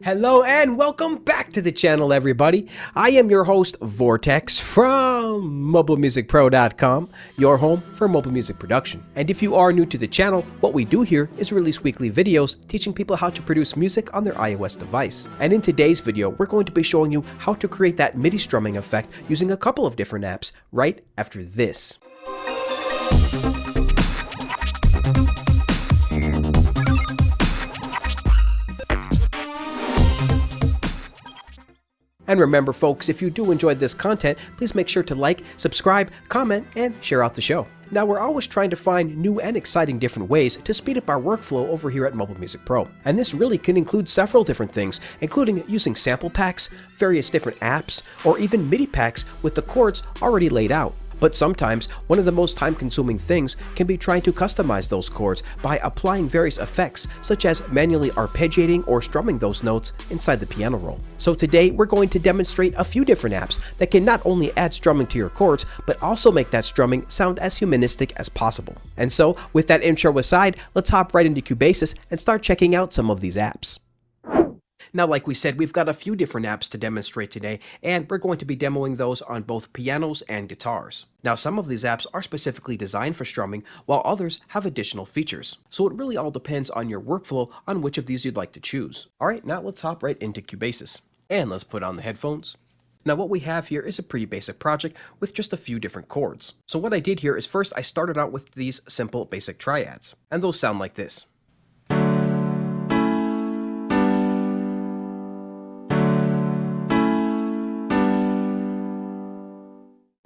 Hello and welcome back to the channel, everybody. I am your host, Vortex, from MobileMusicPro.com, your home for mobile music production. And if you are new to the channel, what we do here is release weekly videos teaching people how to produce music on their iOS device. And in today's video, we're going to be showing you how to create that MIDI strumming effect using a couple of different apps right after this. And remember folks, if you do enjoy this content, please make sure to like, subscribe, comment, and share out the show. Now we're always trying to find new and exciting different ways to speed up our workflow over here at Mobile Music Pro. And this really can include several different things, including using sample packs, various different apps, or even MIDI packs with the chords already laid out. But sometimes, one of the most time-consuming things can be trying to customize those chords by applying various effects, such as manually arpeggiating or strumming those notes inside the piano roll. So today, we're going to demonstrate a few different apps that can not only add strumming to your chords, but also make that strumming sound as humanistic as possible. And so, with that intro aside, let's hop right into Cubasis and start checking out some of these apps. Now, like we said, we've got a few different apps to demonstrate today, and we're going to be demoing those on both pianos and guitars. Now, some of these apps are specifically designed for strumming, while others have additional features. So it really all depends on your workflow on which of these you'd like to choose. Alright, now let's hop right into Cubasis. And let's put on the headphones. Now what we have here is a pretty basic project with just a few different chords. So what I did here is first I started out with these simple basic triads, and those sound like this.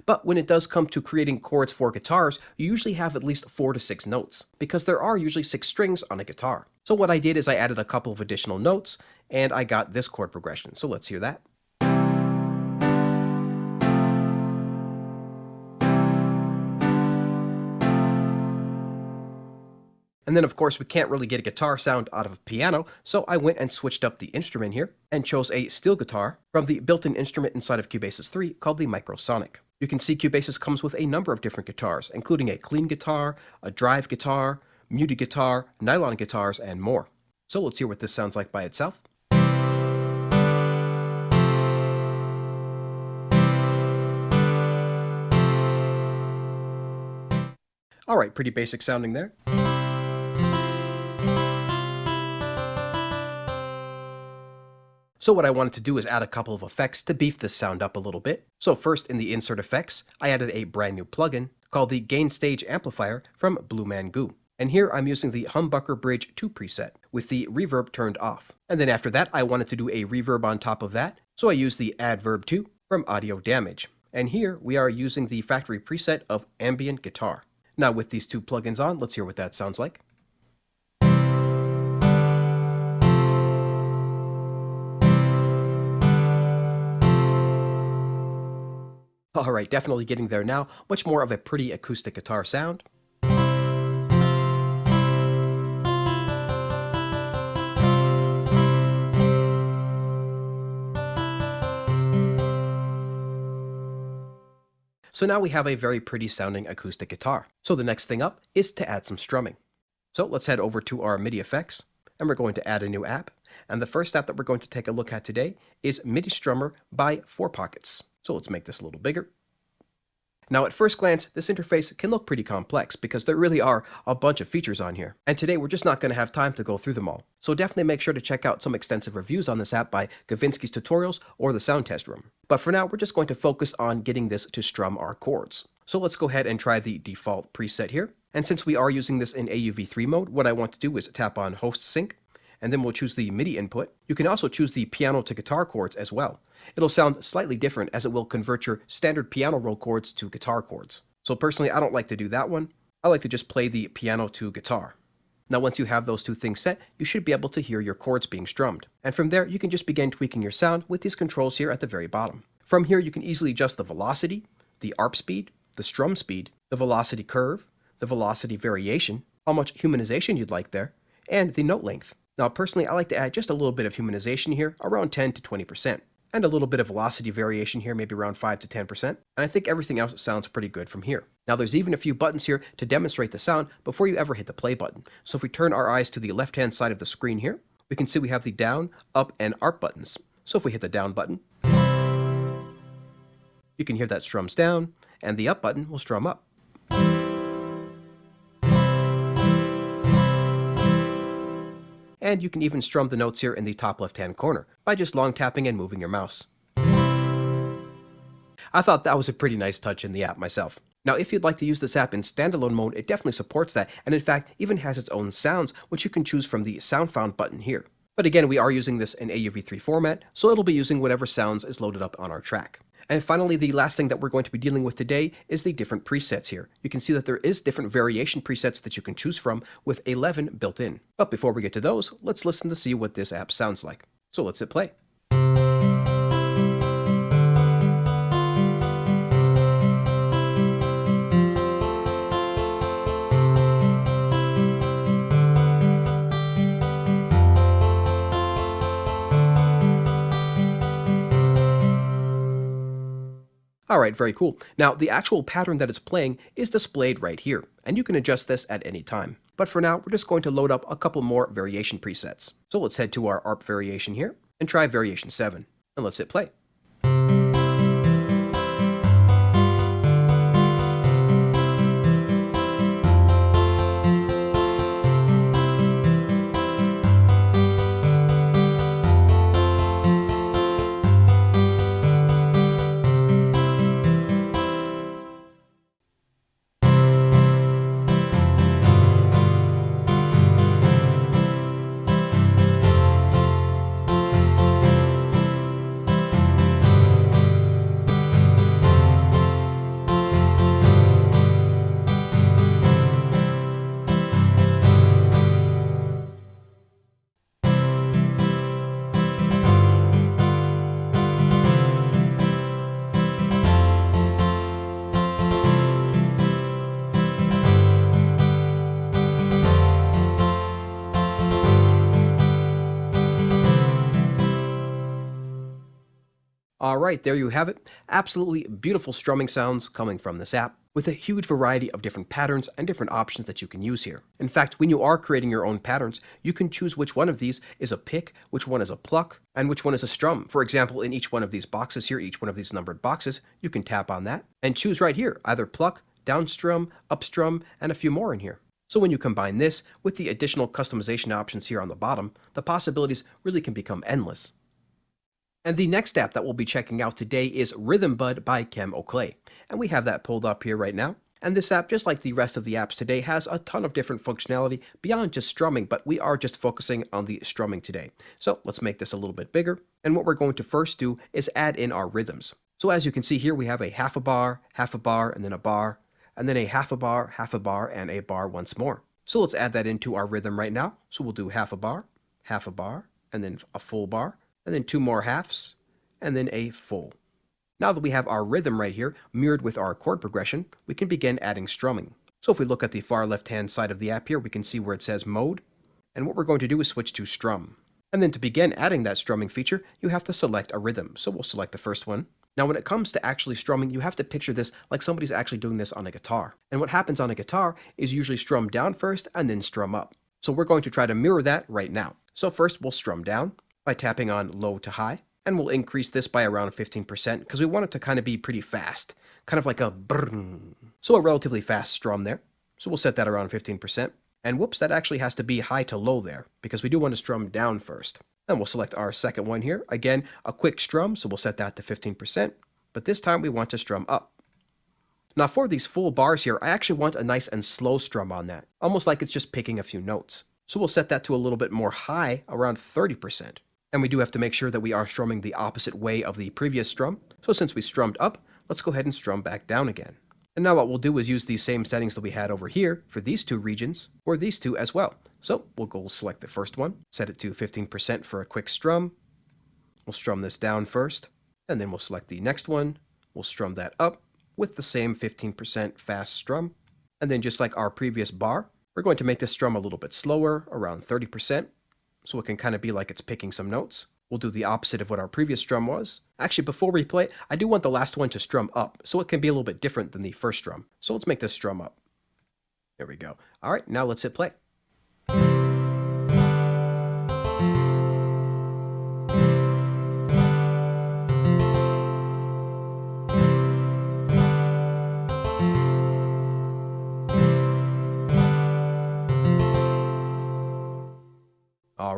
But when it does come to creating chords for guitars, you usually have at least 4 to 6 notes, because there are usually 6 strings on a guitar. So what I did is I added a couple of additional notes, and I got this chord progression. So let's hear that. And then of course we can't really get a guitar sound out of a piano, so I went and switched up the instrument here, and chose a steel guitar from the built-in instrument inside of Cubasis 3 called the Microsonic. You can see Cubasis comes with a number of different guitars, including a clean guitar, a drive guitar, muted guitar, nylon guitars, and more. So let's hear what this sounds like by itself. Alright, pretty basic sounding there. So what I wanted to do is add a couple of effects to beef this sound up a little bit. So first, in the insert effects, I added a brand new plugin called the Gain Stage Amplifier from Blue Man Goo. And here I'm using the Humbucker Bridge 2 preset with the reverb turned off. And then after that, I wanted to do a reverb on top of that, so I used the Adverb 2 from Audio Damage. And here we are using the factory preset of Ambient Guitar. Now with these two plugins on, let's hear what that sounds like. Alright, definitely getting there now, much more of a pretty acoustic guitar sound. So now we have a very pretty sounding acoustic guitar. So the next thing up is to add some strumming. So let's head over to our MIDI effects, and we're going to add a new app. And the first app that we're going to take a look at today is Midi Strummer by 4Pockets. So let's make this a little bigger. Now at first glance, this interface can look pretty complex because there really are a bunch of features on here. And today we're just not going to have time to go through them all. So definitely make sure to check out some extensive reviews on this app by Gavinsky's Tutorials or the Sound Test Room. But for now, we're just going to focus on getting this to strum our chords. So let's go ahead and try the default preset here. And since we are using this in AUV3 mode, what I want to do is tap on Host Sync, and then we'll choose the MIDI input. You can also choose the piano to guitar chords as well. It'll sound slightly different as it will convert your standard piano roll chords to guitar chords. So personally, I don't like to do that one. I like to just play the piano to guitar. Now once you have those two things set, you should be able to hear your chords being strummed. And from there, you can just begin tweaking your sound with these controls here at the very bottom. From here, you can easily adjust the velocity, the arp speed, the strum speed, the velocity curve, the velocity variation, how much humanization you'd like there, and the note length. Now personally, I like to add just a little bit of humanization here, around 10 to 20%, and a little bit of velocity variation here, maybe around 5 to 10%, and I think everything else sounds pretty good from here. Now there's even a few buttons here to demonstrate the sound before you ever hit the play button. So if we turn our eyes to the left-hand side of the screen here, we can see we have the down, up, and arp buttons. So if we hit the down button, you can hear that strums down, and the up button will strum up. And you can even strum the notes here in the top left-hand corner by just long tapping and moving your mouse. I thought that was a pretty nice touch in the app myself. Now, if you'd like to use this app in standalone mode, it definitely supports that, and in fact, even has its own sounds, which you can choose from the Sound Found button here. But again, we are using this in AUV3 format, so it'll be using whatever sounds is loaded up on our track. And finally, the last thing that we're going to be dealing with today is the different presets here. You can see that there is different variation presets that you can choose from with 11 built in. But before we get to those, let's listen to see what this app sounds like. So let's hit play. Alright, very cool. Now, the actual pattern that it's playing is displayed right here, and you can adjust this at any time. But for now, we're just going to load up a couple more variation presets. So let's head to our ARP variation here, and try variation 7. And let's hit play. Alright, there you have it. Absolutely beautiful strumming sounds coming from this app, with a huge variety of different patterns and different options that you can use here. In fact, when you are creating your own patterns, you can choose which one of these is a pick, which one is a pluck, and which one is a strum. For example, in each one of these boxes here, each one of these numbered boxes, you can tap on that and choose right here, either pluck, down strum, up strum, and a few more in here. So when you combine this with the additional customization options here on the bottom, the possibilities really can become endless. And the next app that we'll be checking out today is RhythmBud by Kem Oakley. And we have that pulled up here right now. And this app, just like the rest of the apps today, has a ton of different functionality beyond just strumming, but we are just focusing on the strumming today. So let's make this a little bit bigger. And what we're going to first do is add in our rhythms. So as you can see here, we have a half a bar, and then a bar, and then a half a bar, and a bar once more. So let's add that into our rhythm right now. So we'll do half a bar, and then a full bar, and then 2 more halves, and then a full. Now that we have our rhythm right here, mirrored with our chord progression, we can begin adding strumming. So if we look at the far left-hand side of the app here, we can see where it says Mode, and what we're going to do is switch to Strum. And then to begin adding that strumming feature, you have to select a rhythm. So we'll select the first one. Now when it comes to actually strumming, you have to picture this like somebody's actually doing this on a guitar. And what happens on a guitar is usually strum down first, and then strum up. So we're going to try to mirror that right now. So first we'll strum down by tapping on low to high, and we'll increase this by around 15% because we want it to kind of be pretty fast, kind of like a brrrr. So a relatively fast strum there. So we'll set that around 15%. And whoops, that actually has to be high to low there because we do want to strum down first. Then we'll select our second one here. Again, a quick strum, so we'll set that to 15%, but this time we want to strum up. Now for these full bars here, I actually want a nice and slow strum on that, almost like it's just picking a few notes. So we'll set that to a little bit more high, around 30%. And we do have to make sure that we are strumming the opposite way of the previous strum. So since we strummed up, let's go ahead and strum back down again. And now what we'll do is use these same settings that we had over here for these two regions, or these two as well. So we'll go select the first one, set it to 15% for a quick strum. We'll strum this down first, and then we'll select the next one. We'll strum that up with the same 15% fast strum. And then just like our previous bar, we're going to make this strum a little bit slower, around 30%. So it can kind of be like it's picking some notes. We'll do the opposite of what our previous strum was. Actually, before we play, I do want the last one to strum up, so it can be a little bit different than the first strum. So let's make this strum up. There we go. All right, now let's hit play.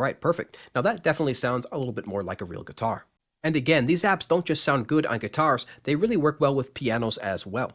Alright, perfect. Now that definitely sounds a little bit more like a real guitar. And again, these apps don't just sound good on guitars, they really work well with pianos as well.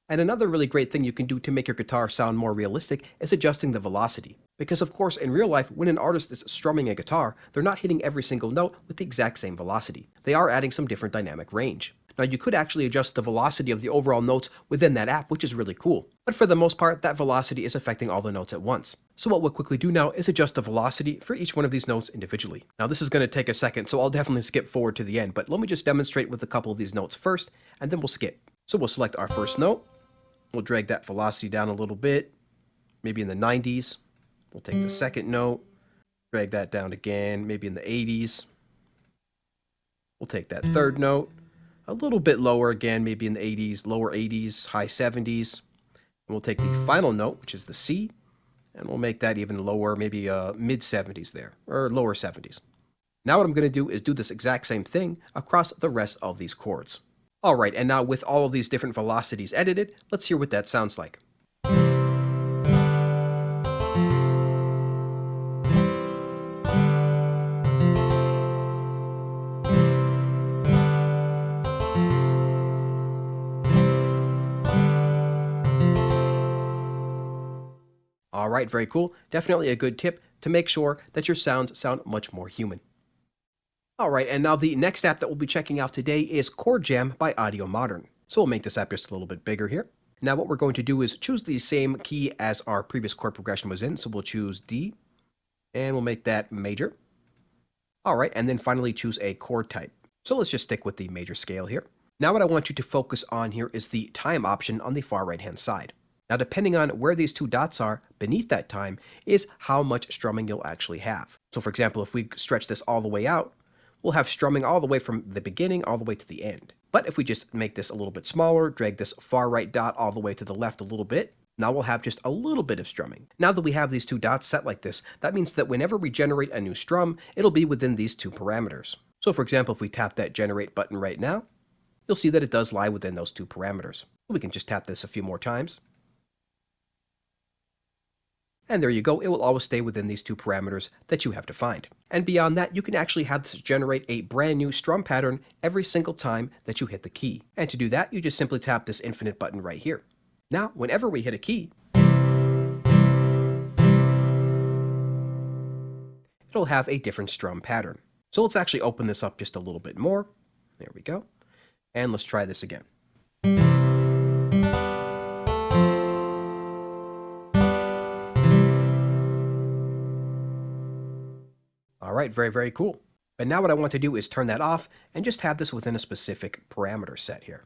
And another really great thing you can do to make your guitar sound more realistic is adjusting the velocity. Because of course, in real life, when an artist is strumming a guitar, they're not hitting every single note with the exact same velocity. They are adding some different dynamic range. Now you could actually adjust the velocity of the overall notes within that app, which is really cool. But for the most part, that velocity is affecting all the notes at once. So what we'll quickly do now is adjust the velocity for each one of these notes individually. Now this is going to take a second, so I'll definitely skip forward to the end, but let me just demonstrate with a couple of these notes first, and then we'll skip. So we'll select our first note. We'll drag that velocity down a little bit, maybe in the 90s. We'll take the second note, drag that down again, maybe in the 80s. We'll take that third note, a little bit lower again, maybe in the 80s, lower 80s, high 70s. And we'll take the final note, which is the C, and we'll make that even lower, maybe mid 70s there, or lower 70s. Now what I'm going to do is do this exact same thing across the rest of these chords. Alright, and now with all of these different velocities edited, let's hear what that sounds like. Alright, very cool. Definitely a good tip to make sure that your sounds sound much more human. Alright, and now the next app that we'll be checking out today is ChordJam by Audio Modern. So we'll make this app just a little bit bigger here. Now what we're going to do is choose the same key as our previous chord progression was in. So we'll choose D, and we'll make that major. Alright, and then finally choose a chord type. So let's just stick with the major scale here. Now what I want you to focus on here is the time option on the far right hand side. Now depending on where these two dots are beneath that time is how much strumming you'll actually have. So for example, if we stretch this all the way out, we'll have strumming all the way from the beginning all the way to the end. But if we just make this a little bit smaller, drag this far right dot all the way to the left a little bit, now we'll have just a little bit of strumming. Now that we have these two dots set like this, that means that whenever we generate a new strum, it'll be within these two parameters. So for example, if we tap that generate button right now, you'll see that it does lie within those two parameters. We can just tap this a few more times. And there you go, it will always stay within these two parameters that you have defined. And beyond that, you can actually have this generate a brand new strum pattern every single time that you hit the key. And to do that, you just simply tap this infinite button right here. Now, whenever we hit a key, it'll have a different strum pattern. So let's actually open this up just a little bit more. There we go. And let's try this again. Alright, very, very cool. But now what I want to do is turn that off and just have this within a specific parameter set here.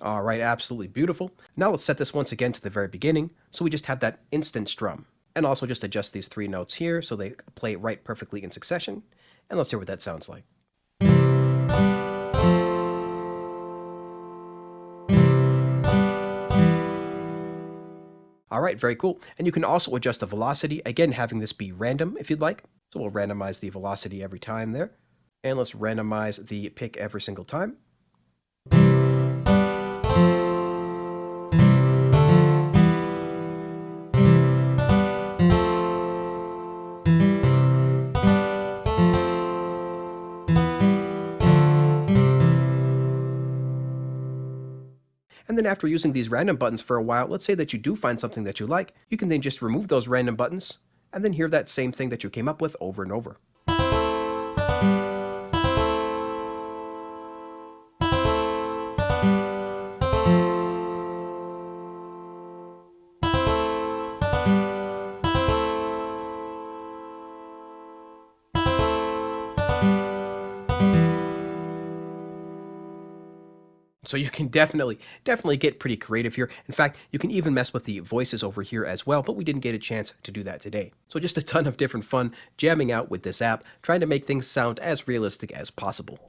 Alright, absolutely beautiful. Now let's set this once again to the very beginning, so we just have that instant strum. And also just adjust these three notes here so they play right perfectly in succession. And let's hear what that sounds like. Alright, very cool. And you can also adjust the velocity, again having this be random if you'd like. So we'll randomize the velocity every time there. And let's randomize the pick every single time. And then after using these random buttons for a while, let's say that you do find something that you like, you can then just remove those random buttons and then hear that same thing that you came up with over and over. So you can definitely get pretty creative here. In fact, you can even mess with the voices over here as well, but we didn't get a chance to do that today. So just a ton of different fun jamming out with this app, trying to make things sound as realistic as possible.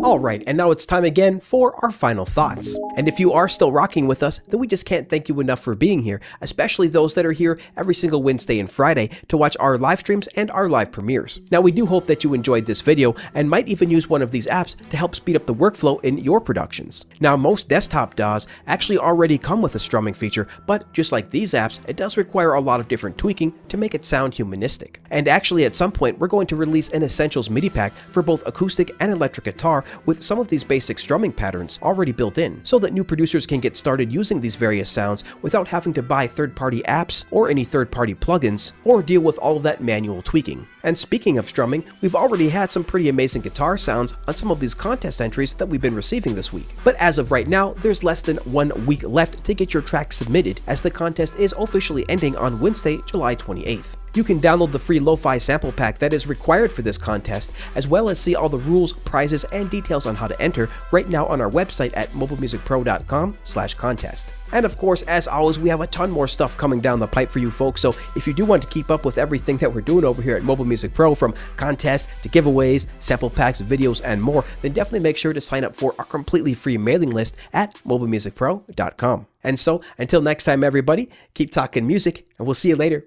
Alright, and now it's time again for our final thoughts. And if you are still rocking with us, then we just can't thank you enough for being here, especially those that are here every single Wednesday and Friday to watch our live streams and our live premieres. Now we do hope that you enjoyed this video and might even use one of these apps to help speed up the workflow in your productions. Now most desktop DAWs actually already come with a strumming feature, but just like these apps, it does require a lot of different tweaking to make it sound humanistic. And actually at some point we're going to release an Essentials MIDI pack for both acoustic and electric guitar with some of these basic strumming patterns already built in, so that new producers can get started using these various sounds without having to buy third-party apps or any third-party plugins, or deal with all of that manual tweaking. And speaking of strumming, we've already had some pretty amazing guitar sounds on some of these contest entries that we've been receiving this week. But as of right now, there's less than 1 week left to get your track submitted, as the contest is officially ending on Wednesday, July 28th. You can download the free lo-fi sample pack that is required for this contest, as well as see all the rules, prizes, and details on how to enter right now on our website at mobilemusicpro.com/contest. And of course, as always, we have a ton more stuff coming down the pipe for you folks, so if you do want to keep up with everything that we're doing over here at Mobile Music Pro, from contests to giveaways, sample packs, videos, and more, then definitely make sure to sign up for our completely free mailing list at mobilemusicpro.com. And so, until next time everybody, keep talking music, and we'll see you later.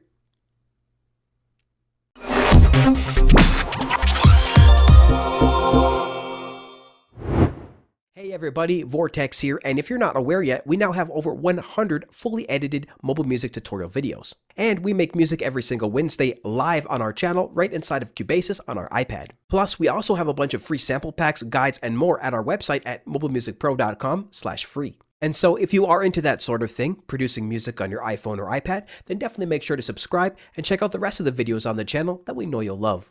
Hey everybody, Vortex here, and if you're not aware yet, we now have over 100 fully edited mobile music tutorial videos. And we make music every single Wednesday live on our channel right inside of Cubasis on our iPad. Plus, we also have a bunch of free sample packs, guides, and more at our website at mobilemusicpro.com/free. And so if you are into that sort of thing, producing music on your iPhone or iPad, then definitely make sure to subscribe and check out the rest of the videos on the channel that we know you'll love.